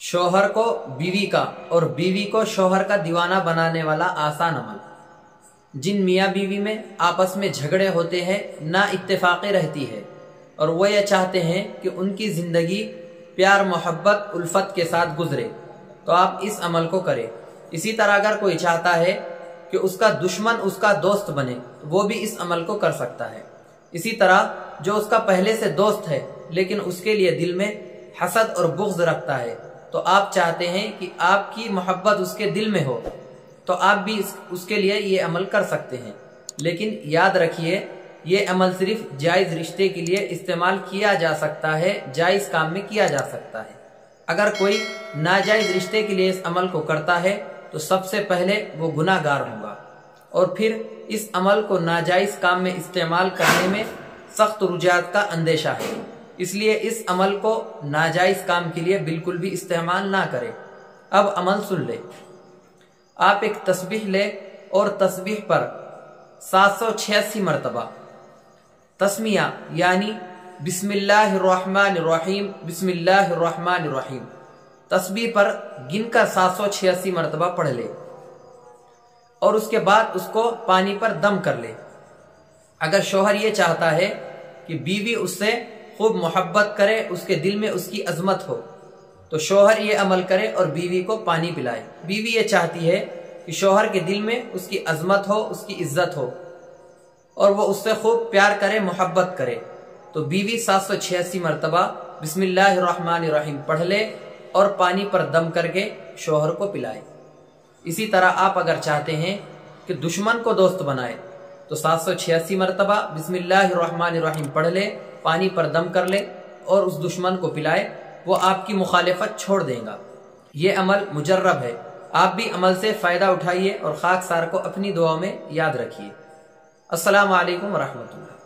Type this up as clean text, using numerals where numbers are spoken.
शौहर को बीवी का और बीवी को शौहर का दीवाना बनाने वाला आसान अमल। जिन मियाँ बीवी में आपस में झगड़े होते हैं, ना इत्तेफाक़ी रहती है और वो ये चाहते हैं कि उनकी ज़िंदगी प्यार मोहब्बत उल्फत के साथ गुजरे, तो आप इस अमल को करें। इसी तरह अगर कोई चाहता है कि उसका दुश्मन उसका दोस्त बने, तो वो भी इस अमल को कर सकता है। इसी तरह जो उसका पहले से दोस्त है लेकिन उसके लिए दिल में हसद और बुग़्ज़ रखता है, तो आप चाहते हैं कि आपकी मोहब्बत उसके दिल में हो, तो आप भी उसके लिए ये अमल कर सकते हैं। लेकिन याद रखिए, ये अमल सिर्फ जायज़ रिश्ते के लिए इस्तेमाल किया जा सकता है, जायज़ काम में किया जा सकता है। अगर कोई नाजायज़ रिश्ते के लिए इस अमल को करता है तो सबसे पहले वो गुनाहगार होगा और फिर इस अमल को नाजायज़ काम में इस्तेमाल करने में सख्त रुजात का अंदेशा है। इसलिए इस अमल को नाजायज़ काम के लिए बिल्कुल भी इस्तेमाल ना करें। अब अमल सुन ले। आप एक तस्बीह ले और तस्बीह पर 786 मरतबा तस्मिया यानी बिस्मिल्लाहिर्रहमानिर्रहीम बिस्मिल्लाहिर्रहमानिर्रहीम तस्बीह पर गिनकर 786 मरतबा पढ़ ले और उसके बाद उसको पानी पर दम कर ले। अगर शौहर ये चाहता है कि बीवी उससे खूब मोहब्बत करे, उसके दिल में उसकी अजमत हो, तो शौहर ये अमल करे और बीवी को पानी पिलाए। बीवी ये चाहती है कि शौहर के दिल में उसकी अजमत हो, उसकी इज्जत हो और वो उससे खूब प्यार करे, मोहब्बत करे, तो बीवी 786 मरतबा बिस्मिल्लाहिर्रहमानिर्रहीम पढ़ ले और पानी पर दम करके शौहर को पिलाए। इसी तरह आप अगर चाहते हैं कि दुश्मन को दोस्त बनाए, तो 786 मरतबा बिस्मिल्लाहिर्रहमानिर्रहीम पढ़ ले, पानी पर दम कर ले और उस दुश्मन को पिलाए, वो आपकी मुखालिफत छोड़ देगा। ये अमल मुजर्रब है। आप भी अमल से फ़ायदा उठाइए और खाकसार को अपनी दुआ में याद रखिए। अस्सलामु अलैकुम व रहमतुल्लाह।